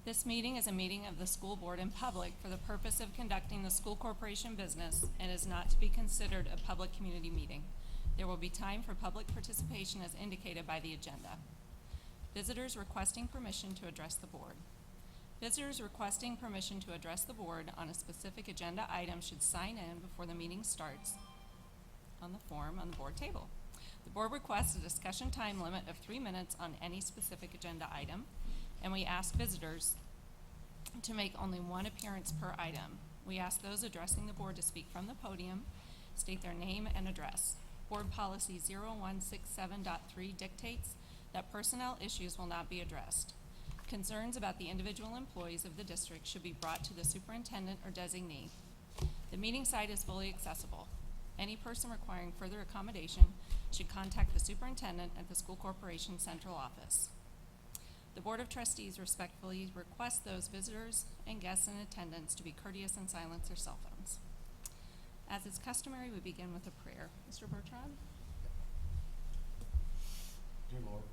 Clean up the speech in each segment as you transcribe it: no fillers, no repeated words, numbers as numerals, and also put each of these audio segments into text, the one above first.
This meeting is a meeting of the school board in public for the purpose of conducting the school corporation business and is not to be considered a public community meeting. There will be time for public participation as indicated by the agenda. Visitors requesting permission to address the board. Visitors requesting permission to address the board on a specific agenda item should sign in before the meeting starts on the form on the board table. The board requests a discussion time limit of 3 minutes on any specific agenda item, and we ask visitors to make only one appearance per item. We ask those addressing the board to speak from the podium, state their name and address. Board Policy 0167.3 dictates that personnel issues will not be addressed. Concerns about the individual employees of the district should be brought to the superintendent or designee. The meeting site is fully accessible. Any person requiring further accommodation should contact the superintendent at the school corporation central office. The Board of Trustees respectfully requests those visitors and guests in attendance to be courteous and silence their cell phones. As is customary, we begin with a prayer. Mr. Bertrand? Dear Lord,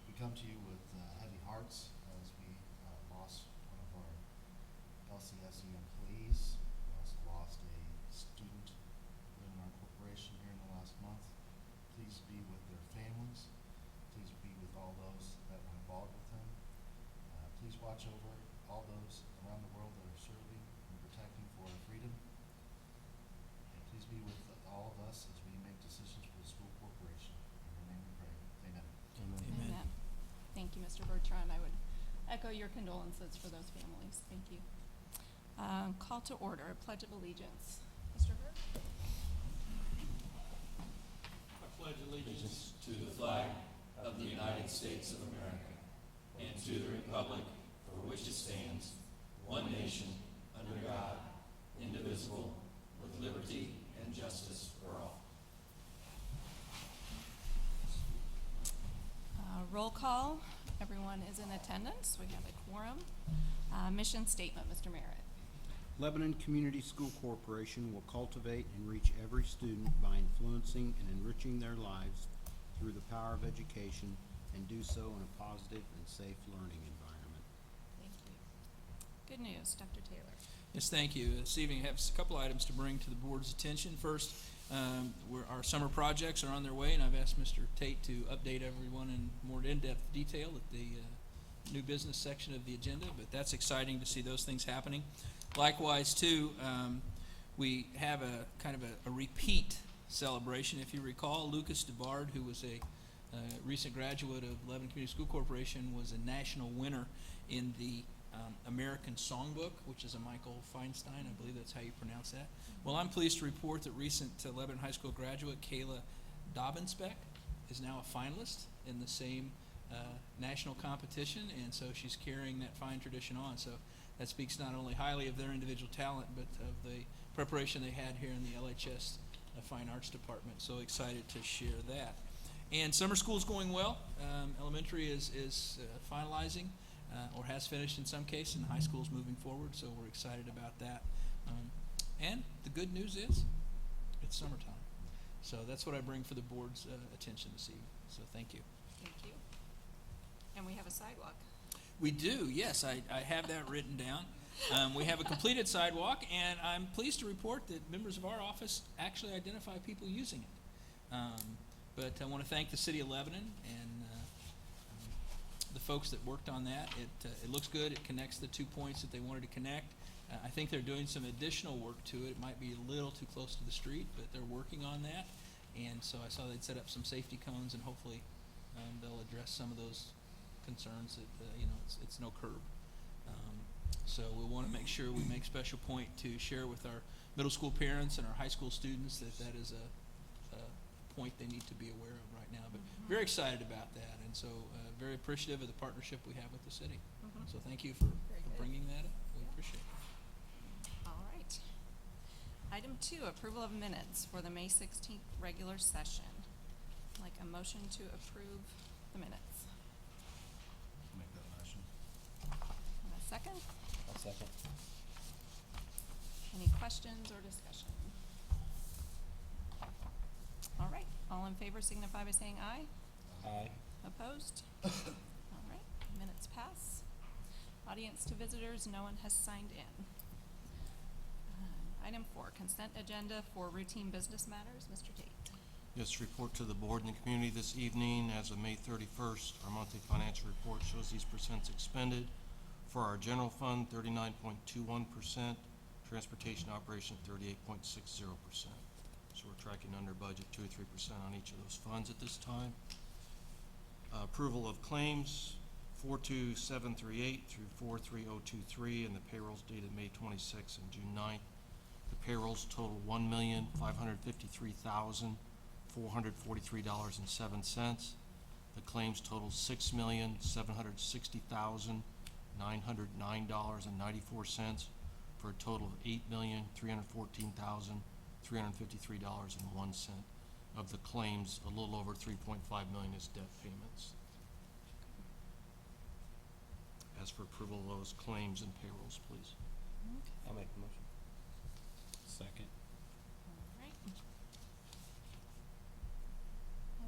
we come to you with heavy hearts as we lost one of our LCSU employees. We also lost a student within our corporation here in the last month. Please be with their families. Please be with all those that were involved with them. Please watch over all those around the world that are serving and protecting for our freedom. And please be with all of us as we make decisions for the school corporation. In your name we pray. Amen. Amen. Thank you, Mr. Bertrand. I would echo your condolences for those families. Thank you. Call to order, Pledge of Allegiance. Mr. Burt? I pledge allegiance to the flag of the United States of America and to the republic for which it stands, one nation, under God, indivisible, with liberty and justice for all. Roll call. Everyone is in attendance. We have a quorum. Mission statement, Mr. Merritt. Lebanon Community School Corporation will cultivate and reach every student by influencing and enriching their lives through the power of education, and do so in a positive and safe learning environment. Thank you. Good news, Dr. Taylor. Yes, thank you. This evening I have a couple items to bring to the board's attention. First, our summer projects are on their way, and I've asked Mr. Tate to update everyone in more in-depth detail at the new business section of the agenda, but that's exciting to see those things happening. Likewise, too, we have a kind of a repeat celebration. If you recall, Lucas DeBard, who was a recent graduate of Lebanon Community School Corporation, was a national winner in the American Songbook, which is a Michael Feinstein, I believe that's how you pronounce that. Well, I'm pleased to report that recent Lebanon High School graduate Kayla Dobbensbeck is now a finalist in the same national competition, and so she's carrying that fine tradition on. So that speaks not only highly of their individual talent, but of the preparation they had here in the LHS Fine Arts Department. So excited to share that. And summer school is going well. Elementary is finalizing, or has finished in some cases, and high school is moving forward, so we're excited about that. And the good news is, it's summertime. So that's what I bring for the board's attention this evening. So thank you. Thank you. And we have a sidewalk. We do, yes. I have that written down. We have a completed sidewalk, and I'm pleased to report that members of our office actually identify people using it. But I want to thank the City of Lebanon and the folks that worked on that. It looks good. It connects the 2 points that they wanted to connect. I think they're doing some additional work to it. It might be a little too close to the street, but they're working on that. And so I saw they'd set up some safety cones, and hopefully they'll address some of those concerns that it's no curb. So we want to make sure we make special point to share with our middle school parents and our high school students that is a point they need to be aware of right now. But very excited about that, and so very appreciative of the partnership we have with the city. So thank you for bringing that up. We appreciate it. All right. Item 2, approval of minutes for the May 16th regular session. I'd like a motion to approve the minutes. Make that motion. And a second? I'll second. Any questions or discussion? All right. All in favor signify by saying aye. Aye. Opposed? All right. Minutes pass. audience to visitors. No one has signed in. Item 4, consent agenda for routine business matters. Mr. Tate. Yes, report to the board and the community this evening. As of May 31st, our monthly financial report shows these percents expended. For our general fund, 39.21%, transportation operation, 38.60%. So we're tracking under budget 2 or 3% on each of those funds at this time. Approval of claims, 42738 through 43023, and the payrolls dated May 26th and June 9th. The payrolls total $1,553,443.07. The claims total $6,760,909.94 for a total of $8,314,353.01. Of the claims, a little over $3.5 million is debt payments. As for approval of those claims and payrolls, please. I'll make the motion. Second. All right.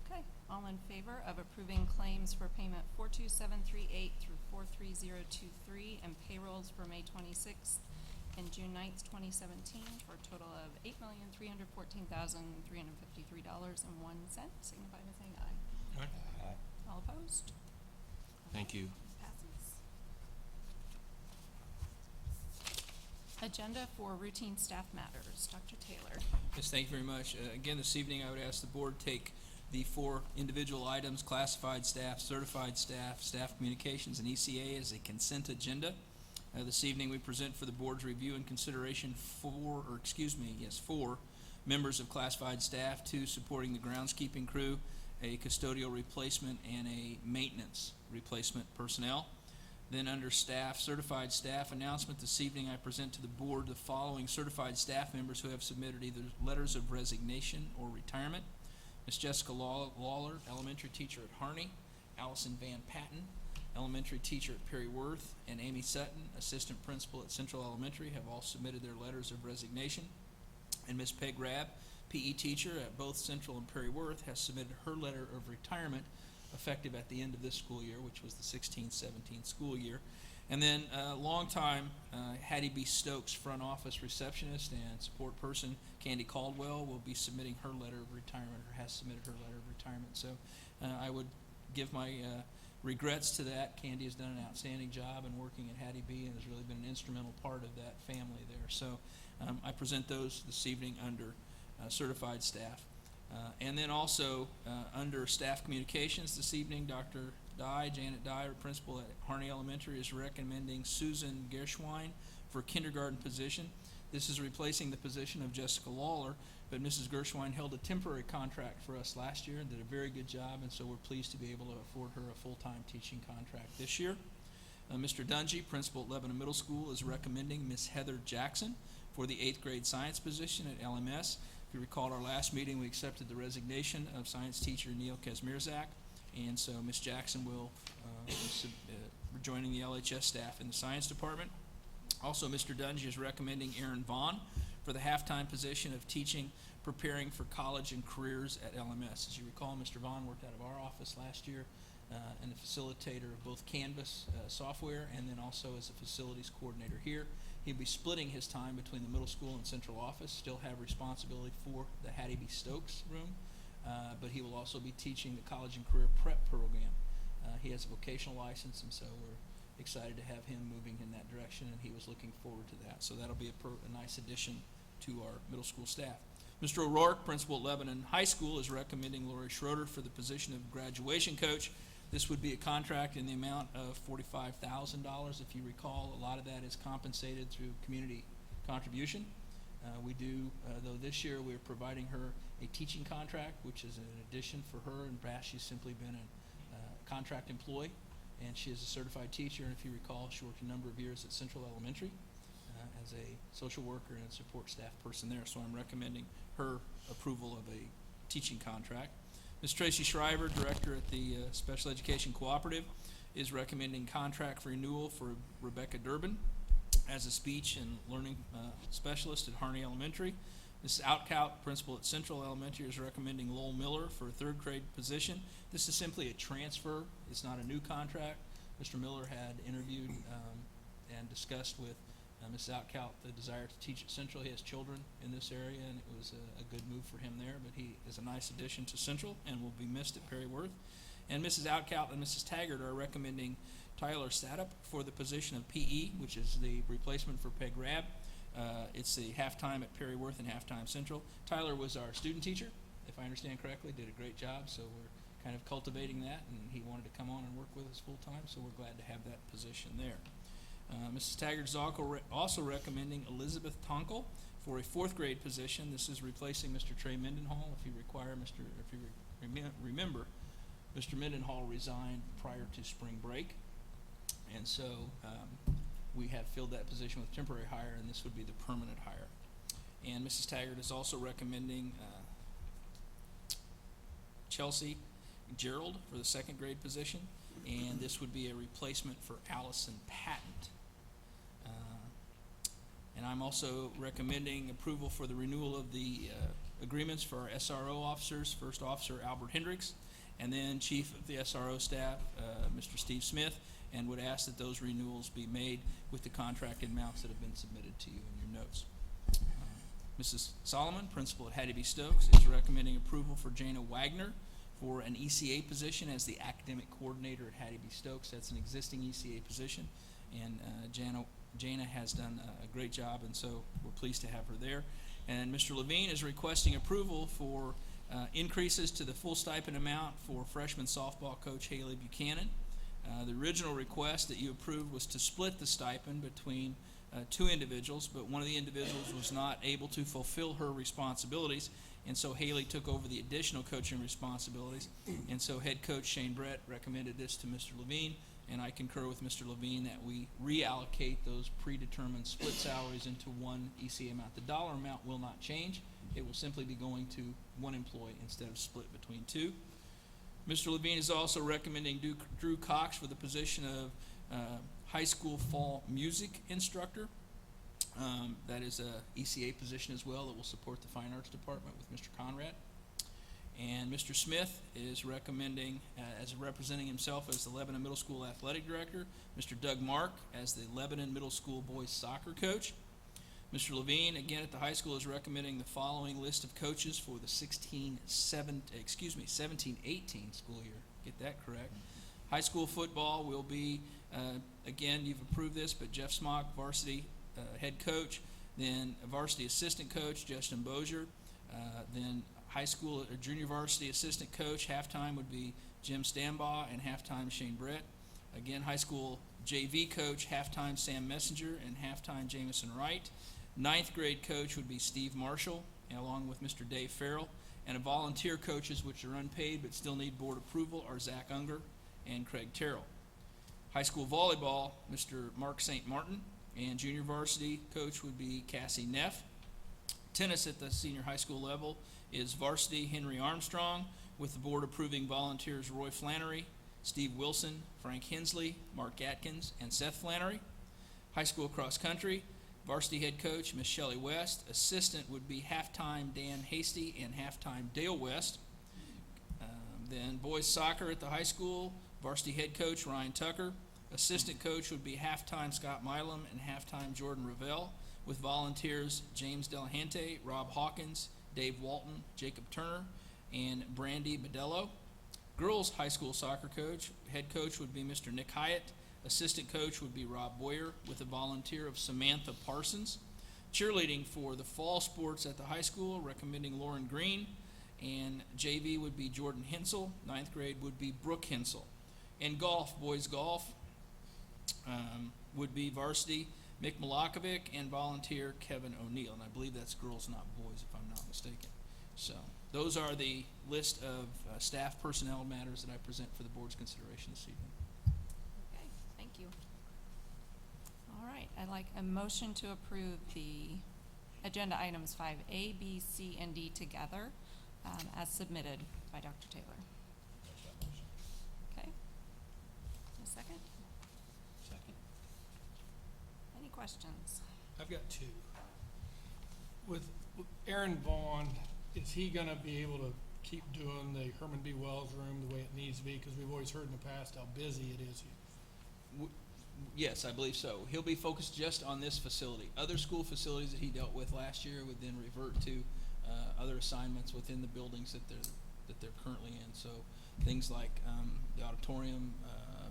Okay, all in favor of approving claims for payment 42738 through 43023 and payrolls for May 26th and June 9th, 2017 for a total of $8,314,353.01, signify by saying aye. Aye. All opposed? Thank you. Passes. Agenda for routine staff matters. Dr. Taylor. Yes, thank you very much. Again, this evening, I would ask the board take the 4 individual items, classified staff, certified staff, staff communications, and ECA as a consent agenda. This evening, we present for the board's review and consideration 4 members of classified staff, 2 supporting the groundskeeping crew, a custodial replacement, and a maintenance replacement personnel. Then under staff, certified staff announcement, this evening I present to the board the following certified staff members who have submitted either letters of resignation or retirement. Ms. Jessica Lawler, elementary teacher at Harney, Allison Van Patten, elementary teacher at Perry Worth, and Amy Sutton, assistant principal at Central Elementary, have all submitted their letters of resignation. And Ms. Peg Rabb, PE teacher at both Central and Perry Worth, has submitted her letter of retirement effective at the end of this school year, which was the 16-17 school year. And then longtime Hattie B. Stokes front office receptionist and support person Candy Caldwell will be submitting her letter of retirement, or has submitted her letter of retirement. So I would give my regrets to that. Candy has done an outstanding job in working at Hattie B. and has really been an instrumental part of that family there. So I present those this evening under certified staff. And then also under staff communications this evening, Dr. Janet Dye, principal at Harney Elementary, is recommending Susan Gershwine for kindergarten position. This is replacing the position of Jessica Lawler, but Mrs. Gershwine held a temporary contract for us last year and did a very good job, and so we're pleased to be able to afford her a full-time teaching contract this year. Mr. Dungy, principal at Lebanon Middle School, is recommending Ms. Heather Jackson for the 8th grade science position at LMS. If you recall our last meeting, we accepted the resignation of science teacher Neil Kazmierzak, and so Ms. Jackson will be joining the LHS staff in the science department. Also, Mr. Dungy is recommending Aaron Vaughn for the half-time position of teaching, preparing for college and careers at LMS. As you recall, Mr. Vaughn worked out of our office last year and a facilitator of both Canvas software and then also as a facilities coordinator here. He'll be splitting his time between the middle school and central office, still have responsibility for the Hattie B. Stokes room, but he will also be teaching the college and career prep program. He has a vocational license, and so we're excited to have him moving in that direction, and he was looking forward to that. So that'll be a nice addition to our middle school staff. Mr. O'Rourke, principal at Lebanon High School, is recommending Lori Schroeder for the position of graduation coach. This would be a contract in the amount of $45,000. If you recall, a lot of that is compensated through community contribution. We do, though this year we're providing her a teaching contract, which is an addition for her. In the past, she's simply been a contract employee, and she is a certified teacher. And if you recall, she worked a number of years at Central Elementary as a social worker and support staff person there. So I'm recommending her approval of a teaching contract. Ms. Tracy Shriver, director at the Special Education Cooperative, is recommending contract for renewal for Rebecca Durbin as a speech and learning specialist at Harney Elementary. Mrs. Outcout, principal at Central Elementary, is recommending Lowell Miller for a 3rd grade position. This is simply a transfer. It's not a new contract. Mr. Miller had interviewed and discussed with Mrs. Outcalt the desire to teach at Central. He has children in this area, and it was a good move for him there, but he is a nice addition to Central and will be missed at Perry Worth. And Mrs. Outcalt and Mrs. Taggart are recommending Tyler Sadup for the position of PE, which is the replacement for Peg Rabb. It's the halftime at Perry Worth and halftime Central. Tyler was our student teacher, if I understand correctly, did a great job, so we're kind of cultivating that, and he wanted to come on and work with us full-time, so we're glad to have that position there. Mrs. Taggart is also recommending Elizabeth Tonkel for a fourth grade position. This is replacing Mr. Trey Mendenhall. If you remember, Mr. Mendenhall resigned prior to spring break, and so we have filled that position with temporary hire, and this would be the permanent hire. And Mrs. Taggart is also recommending Chelsea Gerald for the second grade position, and this would be a replacement for Allison Patent. And I'm also recommending approval for the renewal of the agreements for our SRO officers, First Officer Albert Hendricks, and then Chief of the SRO staff, Mr. Steve Smith, and would ask that those renewals be made with the contract amounts that have been submitted to you in your notes. Mrs. Solomon, principal at Hattie B. Stokes, is recommending approval for Jana Wagner for an ECA position as the academic coordinator at Hattie B. Stokes. That's an existing ECA position, and Jana has done a great job, and so we're pleased to have her there. And Mr. Levine is requesting approval for increases to the full stipend amount for freshman softball coach Haley Buchanan. The original request that you approved was to split the stipend between two individuals, but one of the individuals was not able to fulfill her responsibilities, and so Haley took over the additional coaching responsibilities, and so head coach Shane Brett recommended this to Mr. Levine, and I concur with Mr. Levine that we reallocate those predetermined split salaries into one ECA amount. The dollar amount will not change. It will simply be going to one employee instead of split between two. Mr. Levine is also recommending Drew Cox for the position of high school fall music instructor. That is a ECA position as well that will support the Fine Arts Department with Mr. Conrad. And Mr. Smith is recommending, as representing himself as the Lebanon Middle School Athletic Director, Mr. Doug Mark as the Lebanon Middle School Boys Soccer Coach. Mr. Levine, again at the high school, is recommending the following list of coaches for the 17-18 school year. Get that correct. High school football will be, again, you've approved this, but Jeff Smock, varsity head coach, then a varsity assistant coach, Justin Bozier, then high school or junior varsity assistant coach, halftime would be Jim Stambaugh, and halftime Shane Brett. Again, high school JV coach, halftime Sam Messenger, and halftime Jamison Wright. Ninth grade coach would be Steve Marshall, along with Mr. Dave Farrell. And a volunteer coaches, which are unpaid but still need board approval, are Zach Unger and Craig Terrell. High school volleyball, Mr. Mark St. Martin, and junior varsity coach would be Cassie Neff. Tennis at the senior high school level is varsity Henry Armstrong, with the board approving volunteers Roy Flannery, Steve Wilson, Frank Hensley, Mark Atkins, and Seth Flannery. High school cross country, varsity head coach Miss Shelley West. Assistant would be halftime Dan Hasty and halftime Dale West. Then boys soccer at the high school, varsity head coach Ryan Tucker. Assistant coach would be halftime Scott Milam and halftime Jordan Ravel, with volunteers James Delahante, Rob Hawkins, Dave Walton, Jacob Turner, and Brandy Bedello. Girls high school soccer coach, head coach would be Mr. Nick Hyatt. Assistant coach would be Rob Boyer, with a volunteer of Samantha Parsons. Cheerleading for the fall sports at the high school, recommending Lauren Green. And JV would be Jordan Hensel. Ninth grade would be Brooke Hensel. And golf, boys golf, would be varsity Mick Milakovic and volunteer Kevin O'Neill. And I believe that's girls, not boys, if I'm not mistaken. So those are the list of staff personnel matters that I present for the board's consideration this evening. Okay, thank you. All right, I'd like a motion to approve the agenda items 5A, B, C, and D together as submitted by Dr. Taylor. Okay. A second? Second. Any questions? I've got two. With Aaron Vaughn, is he gonna be able to keep doing the Herman B. Wells room the way it needs to be? Because we've always heard in the past how busy it is. Yes, I believe so. He'll be focused just on this facility. Other school facilities that he dealt with last year would then revert to other assignments within the buildings that they're currently in. So things like the auditorium,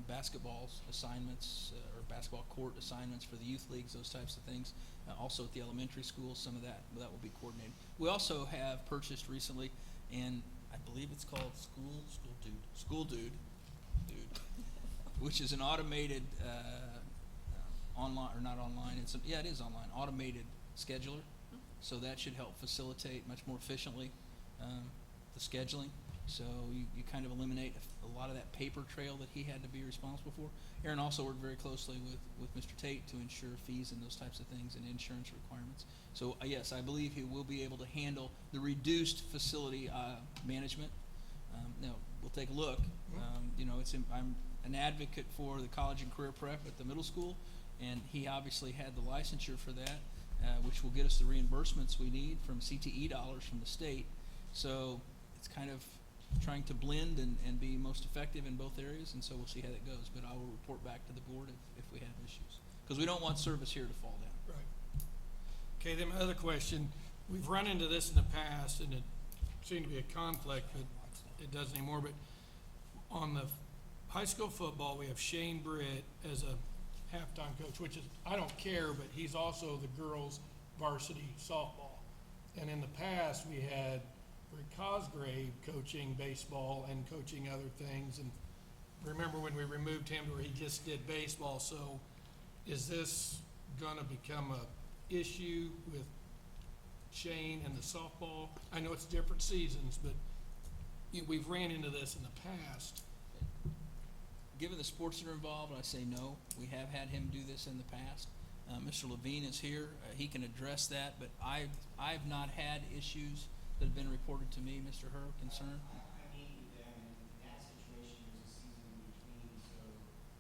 basketball assignments, or basketball court assignments for the youth leagues, those types of things. Also at the elementary schools, some of that will be coordinated. We also have purchased recently, and I believe it's called School Dude, which is an automated online, or not online, it is online, automated scheduler. So that should help facilitate much more efficiently the scheduling. So you kind of eliminate a lot of that paper trail that he had to be responsible for. Aaron also worked very closely with Mr. Tate to ensure fees and those types of things and insurance requirements. So yes, I believe he will be able to handle the reduced facility management. Now, we'll take a look. I'm an advocate for the college and career prep at the middle school, and he obviously had the licensure for that, which will get us the reimbursements we need from CTE dollars from the state. So it's kind of trying to blend and be most effective in both areas, and so we'll see how that goes. But I will report back to the board if we have issues, because we don't want service here to fall down. Right. Okay, then my other question, we've run into this in the past, and it seemed to be a conflict, but it doesn't anymore, but on the high school football, we have Shane Britt as a halftime coach, which is, I don't care, but he's also the girls' varsity softball. And in the past, we had Rick Cosgrave coaching baseball and coaching other things. And remember when we removed him to where he just did baseball. So is this gonna become a issue with Shane and the softball? I know it's different seasons, but we've ran into this in the past. Given the sports that are involved, I say no. We have had him do this in the past. Mr. Levine is here. He can address that, but I've not had issues that have been reported to me, Mr. Herb, concern. I mean, in that situation, there's a season in between, so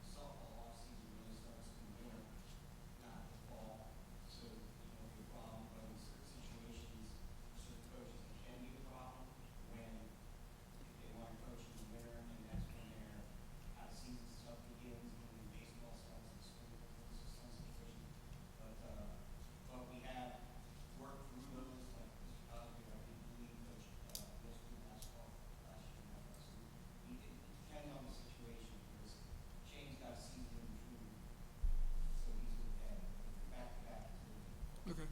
softball off-season really starts in the winter, not the fall. So, the problem, but in certain situations, for certain coaches, it can be a problem when, if they want to coach in the winter, and that's when their out-of-season stuff begins, and when baseball starts in spring, those are some situations. But we have worked through those, like Mr. Cosby, I think, coach middle school basketball last year. So it depends on the situation, because Shane's got a season in between, so he's okay. Back to back is really difficult. Okay.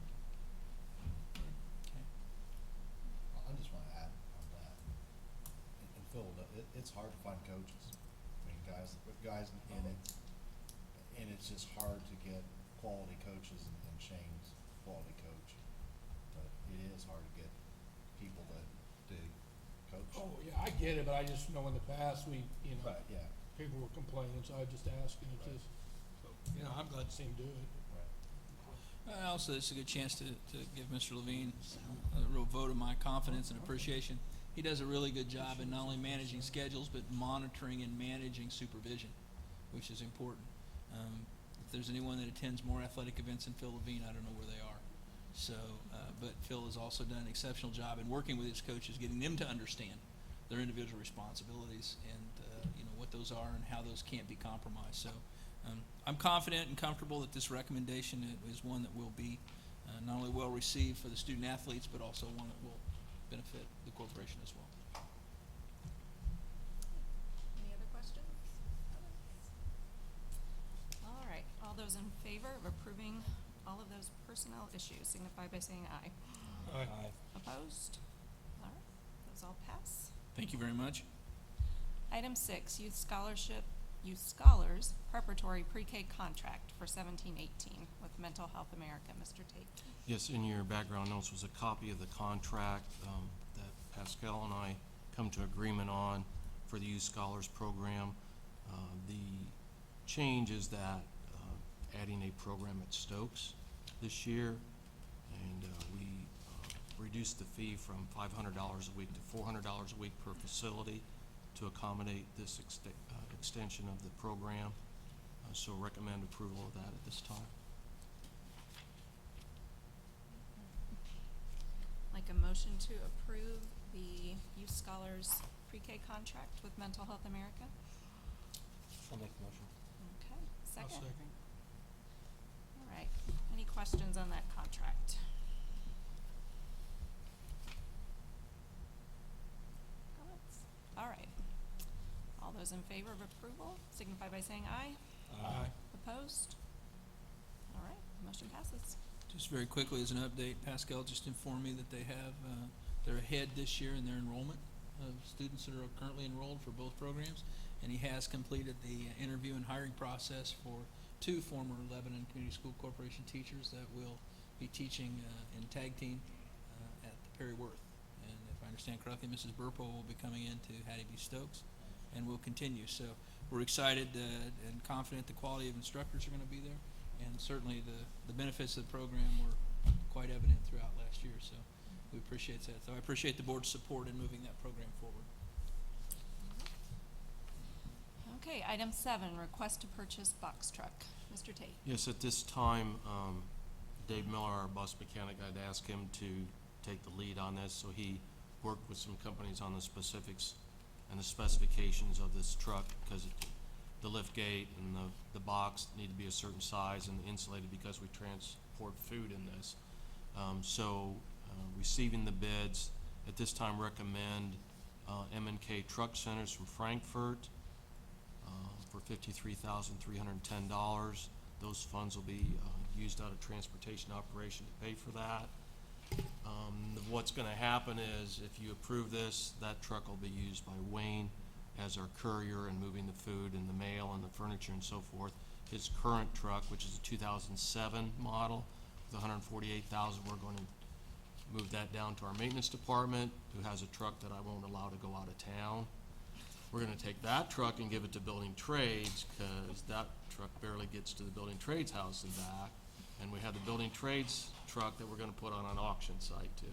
I just want to add on that. In Phil, it's hard to find coaches. I mean, guys in it, and it's just hard to get quality coaches, and Shane's a quality coach. But it is hard to get people that dig coach. Oh, yeah, I get it, but I just know in the past, Right, yeah, people were complaining, so I just asked, and it's Right. just, so, I'm glad to see him do it. right. Also, it's a good chance to give Mr. Levine a real vote of my confidence and appreciation. He does a really good job in not only managing schedules, but monitoring and managing supervision, which is important. If there's anyone that attends more athletic events than Phil Levine, I don't know where they are. So, but Phil has also done an exceptional job in working with his coaches, getting them to understand their individual responsibilities and, what those are and how those can't be compromised. So, I'm confident and comfortable that this recommendation is one that will be not only well received for the student athletes, but also one that will benefit the corporation as well. Any other questions? All right, all those in favor of approving all of those personnel issues signify by saying aye. Aye. Opposed? All right, those all pass. Thank you very much. Item 6, Youth Scholars Preparatory Pre-K Contract for 17-18 with Mental Health America. Mr. Tate. Yes, in your background notes was a copy of the contract that Pascal and I come to agreement on for the Youth Scholars Program. The change is that adding a program at Stokes this year, and we reduced the fee from $500 a week to $400 a week per facility to accommodate this extension of the program. So recommend approval of that at this time. Like a motion to approve the Youth Scholars Pre-K contract with Mental Health America. I'll make the motion. Okay, second? second. All right. Any questions on that contract? Comments? All right. All those in favor of approval signify by saying aye. Aye. Opposed? All right, motion passes. Just very quickly as an update, Pascal just informed me that they have, they're ahead this year in their enrollment of students that are currently enrolled for both programs. And he has completed the interview and hiring process for 2 former Lebanon Community School Corporation teachers that will be teaching in tag team at the Perry Worth. And if I understand correctly, Mrs. Burpo will be coming in to Hattie B. Stokes and will continue. So we're excited and confident the quality of instructors are going to be there. And certainly the benefits of the program were quite evident throughout last year. So we appreciate that. So I appreciate the board's support in moving that program forward. Okay, item 7, request to purchase box truck. Mr. Tate. Yes, at this time, Dave Miller, our bus mechanic, I'd ask him to take the lead on this. So he worked with some companies on the specifics and the specifications of this truck, because the lift gate and the box need to be a certain size and insulated because we transport food in this. Receiving the bids, at this time recommend M&K Truck Centers from Frankfurt for $53,310. Those funds will be used out of transportation operation to pay for that. What's going to happen is, if you approve this, that truck will be used by Wayne as our courier and moving the food and the mail and the furniture and so forth. His current truck, which is a 2007 model with $148,000, we're going to move that down to our maintenance department, who has a truck that I won't allow to go out of town. We're going to take that truck and give it to Building Trades, because that truck barely gets to the Building Trades house and back. And we have the Building Trades truck that we're going to put on an auction site to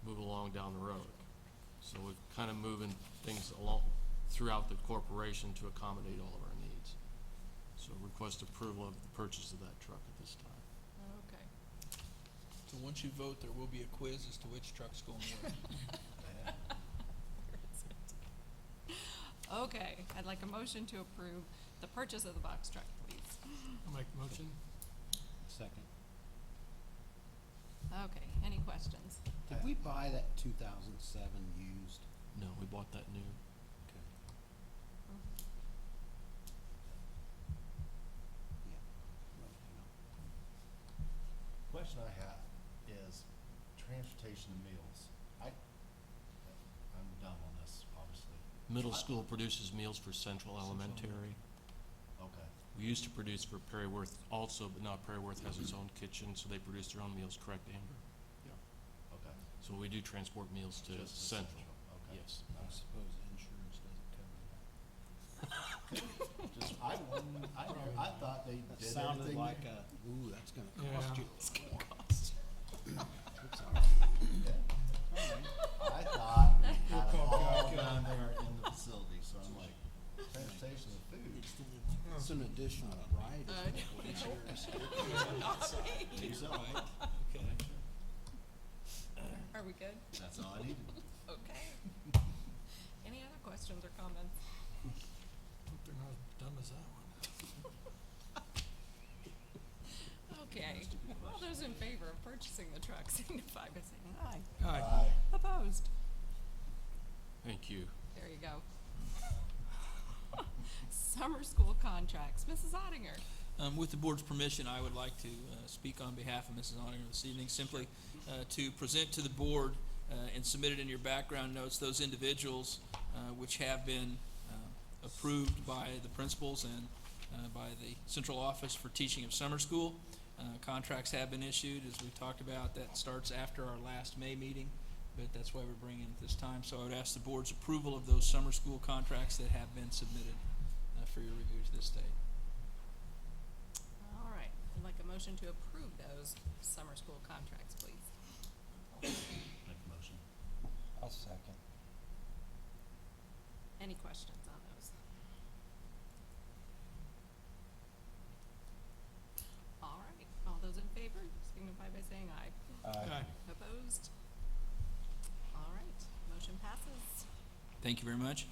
move along down the road. So we're kind of moving things along throughout the corporation to accommodate all of our needs. So request approval of the purchase of that truck at this time. Okay. So once you vote, there will be a quiz as to which truck's going where. Okay, I'd like a motion to approve the purchase of the box truck, please. I'll make the motion. Second. Okay, any questions? Did we buy that 2007 used? No, we bought that new. Okay. Yeah. Well, hang on. Question I have is transportation and meals. I'm dumb on this, obviously. Middle school produces meals for Central Elementary. Okay. We used to produce for Perry Worth also, but now Perry Worth has its own kitchen, so they produce their own meals, correct, Amber? Yeah. Okay. So we do transport meals to Just the Central. Okay. Yes. I suppose insurance doesn't cover that. Just, I thought they That did sounded everything. like ooh, that's gonna cost Yeah. you. It's gonna cost. It's all right. I thought we had it call all Geico. down there in the facility, so I'm like, transportation of food. It's an additional right. Think so? Okay. Are we good? That's all I needed. Okay. Any other questions or comments? Hope they're not as dumb as that one. Okay, all those in favor of purchasing the truck signify by saying aye. Aye. Opposed? Thank you. There you go. Summer school contracts, Mrs. Ottinger. With the board's permission, I would like to speak on behalf of Mrs. Ottinger this evening, simply to present to the board and submit it in your background notes those individuals which have been approved by the principals and by the central office for teaching of summer school. Contracts have been issued, as we talked about. That starts after our last May meeting, but that's why we're bringing it this time. So I would ask the board's approval of those summer school contracts that have been submitted for your review to this date. All right, I'd like a motion to approve those summer school contracts, please. Make a motion. I'll second. Any questions on those? All right, all those in favor signify by saying aye. Aye. Opposed? All right, motion passes. Thank you very much.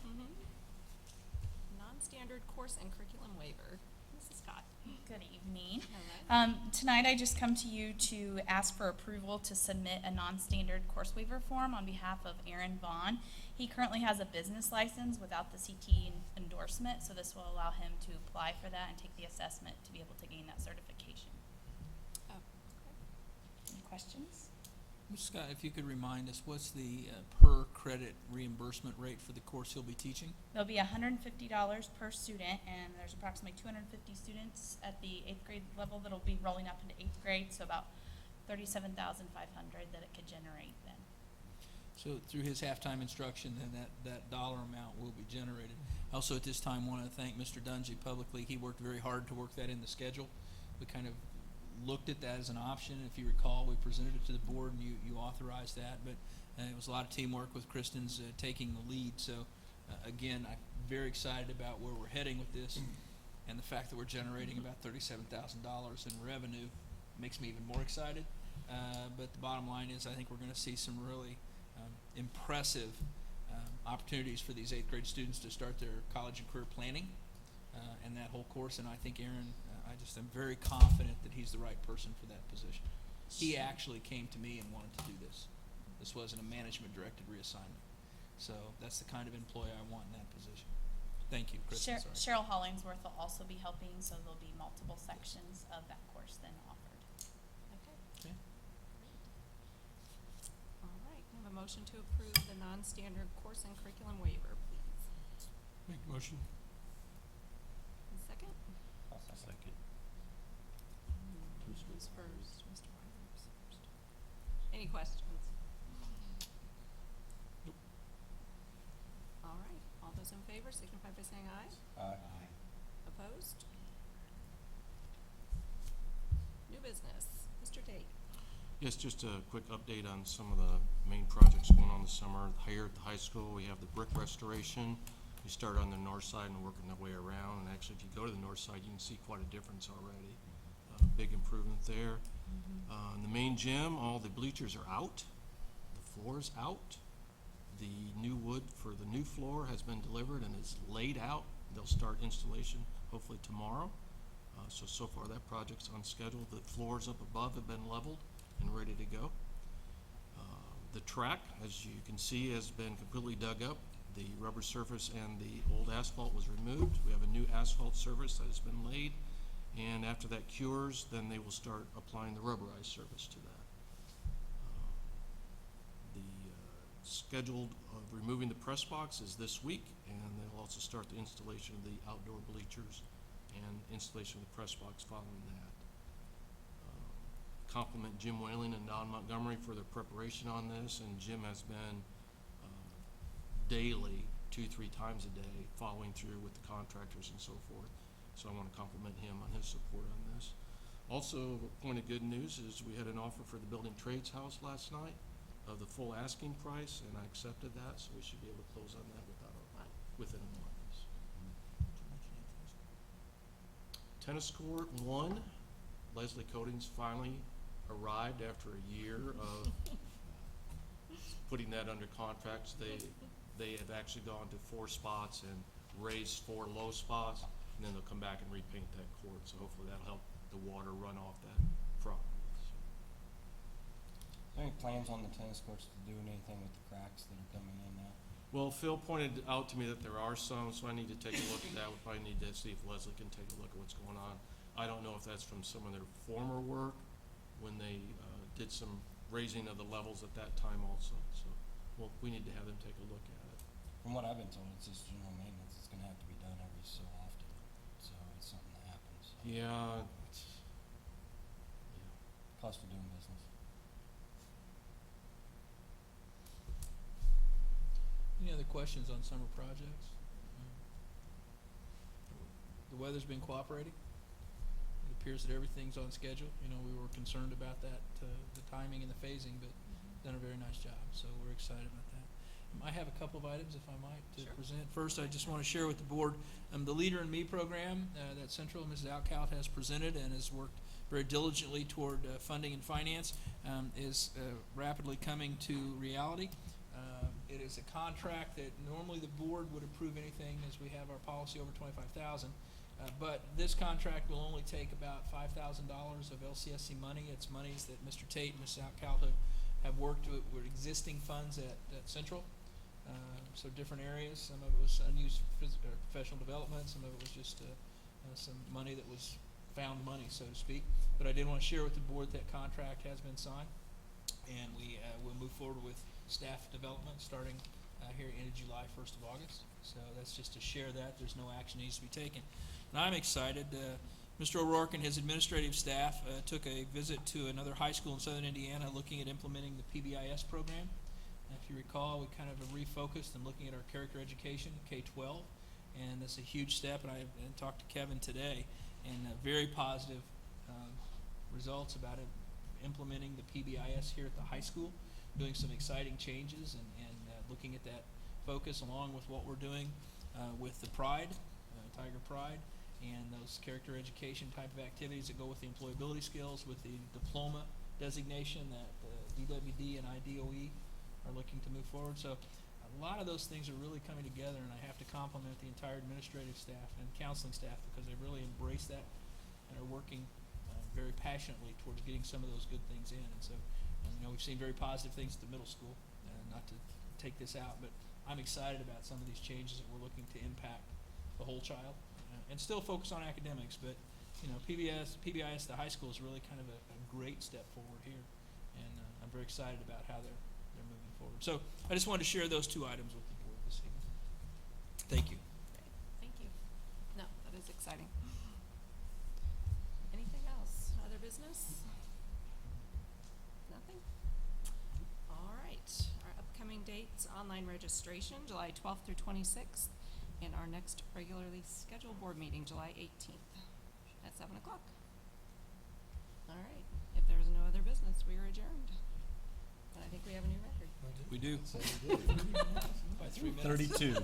Non-standard course and curriculum waiver. Mrs. Scott. Good evening. Hello. Tonight I just come to you to ask for approval to submit a non-standard course waiver form on behalf of Aaron Vaughn. He currently has a business license without the CT endorsement, so this will allow him to apply for that and take the assessment to be able to gain that certification. Oh, okay. Any questions? Ms. Scott, if you could remind us, what's the per credit reimbursement rate for the course he'll be teaching? There'll be $150 per student, and there's approximately 250 students at the 8th grade level that'll be rolling up into 8th grade, so about $37,500 that it could generate then. So through his halftime instruction, then that dollar amount will be generated. Also at this time, want to thank Mr. Dungy publicly. He worked very hard to work that in the schedule. We kind of looked at that as an option. If you recall, we presented it to the board and you authorized that, but it was a lot of teamwork with Kristen's taking the lead. So again, I'm very excited about where we're heading with this, and the fact that we're generating about $37,000 in revenue makes me even more excited. But the bottom line is I think we're going to see some really impressive opportunities for these 8th grade students to start their college and career planning and that whole course. And I think Aaron, I just am very confident that he's the right person for that position. He actually came to me and wanted to do this. This wasn't a management-directed reassignment. So that's the kind of employee I want in that position. Thank you, Chris. Sorry. Cheryl Hollingsworth will also be helping, so there'll be multiple sections of that course then offered. Okay. Okay. All right, we have a motion to approve the non-standard course and curriculum waiver, please. Make the motion. And second? I'll second. Who's first? Mr. Wyder's first. Any questions? Nope. All right, all those in favor signify by saying aye. Aye. Opposed? New business, Mr. Tate. Yes, just a quick update on some of the main projects going on this summer. Here at the high school, we have the brick restoration. We started on the north side and working our way around, and actually if you go to the north side, you can see quite a difference already. Big improvement there. In the main gym, all the bleachers are out. The floor's out. The new wood for the new floor has been delivered and is laid out. They'll start installation hopefully tomorrow. So far that project's on schedule. The floors up above have been leveled and ready to go. The track, as you can see, has been completely dug up. The rubber surface and the old asphalt was removed. We have a new asphalt surface that has been laid, and after that cures, then they will start applying the rubberized surface to that. The scheduled of removing the press box is this week, and they'll also start the installation of the outdoor bleachers and installation of the press box following that. Compliment Jim Whaling and Don Montgomery for their preparation on this, and Jim has been daily, 2-3 times a day, following through with the contractors and so forth. So I want to compliment him on his support on this. Also, a point of good news is we had an offer for the building trades house last night of the full asking price, and I accepted that, so we should be able to close on that within a month. Tennis court 1, Leslie Coatings finally arrived after a year of putting that under contracts. They have actually gone to 4 spots and raised 4 low spots, and then they'll come back and repaint that court. So hopefully that'll help the water run off that property. Is there any plans on the tennis courts to do anything with the cracks that are coming in now? Well, Phil pointed out to me that there are some, so I need to take a look at that. We probably need to see if Leslie can take a look at what's going on. I don't know if that's from some of their former work when they did some raising of the levels at that time also. So, well, we need to have them take a look at it. From what I've been told, it's just general maintenance. It's gonna have to be done every so often. So it's something that happens. So. Yeah. Cost of doing business. Any other questions on summer projects? The weather's been cooperating. It appears that everything's on schedule. You know, we were concerned about that, the timing and the phasing, but done a very nice job, so we're excited about that. I have a couple of items, if I might, to present. First, I just want to share with the board the Leader in Me program that Central Mrs. Alcout has presented and has worked very diligently toward funding and finance is rapidly coming to reality. It is a contract that normally the board would approve anything as we have our policy over $25,000. But this contract will only take about $5,000 of LCSC money. It's monies that Mr. Tate and Ms. Outcal have worked with existing funds at Central. So different areas. Some of it was unused professional development. Some of it was just some money that was found money, so to speak. But I did want to share with the board that contract has been signed, and we will move forward with staff development starting here in July, 1st of August. So that's just to share that. There's no action needs to be taken. And I'm excited. Mr. O'Rourke and his administrative staff took a visit to another high school in southern Indiana looking at implementing the PBIS program. If you recall, we kind of refocused and looking at our character education, K-12, and that's a huge step. And I talked to Kevin today, and very positive results about it, implementing the PBIS here at the high school, doing some exciting changes and looking at that focus along with what we're doing with the Pride, Tiger Pride, and those character education type of activities that go with the employability skills, with the diploma designation that DWD and IDOE are looking to move forward. So a lot of those things are really coming together, and I have to compliment the entire administrative staff and counseling staff because they really embrace that and are working very passionately towards getting some of those good things in. And so, we've seen very positive things at the middle school, not to take this out, but I'm excited about some of these changes that we're looking to impact the whole child and still focus on academics. But, PBIS at the high school is really kind of a great step forward here, and I'm very excited about how they're moving forward. So I just wanted to share those two items with the board this evening. Thank you. Great, thank you. No, that is exciting. Anything else? Other business? Nothing? All right, our upcoming dates, online registration, July 12th through 26th, and our next regularly scheduled board meeting, July 18th at 7 o'clock. All right, if there is no other business, we are adjourned. And I think we have a new record. We do. So we do. By 3 minutes. 32.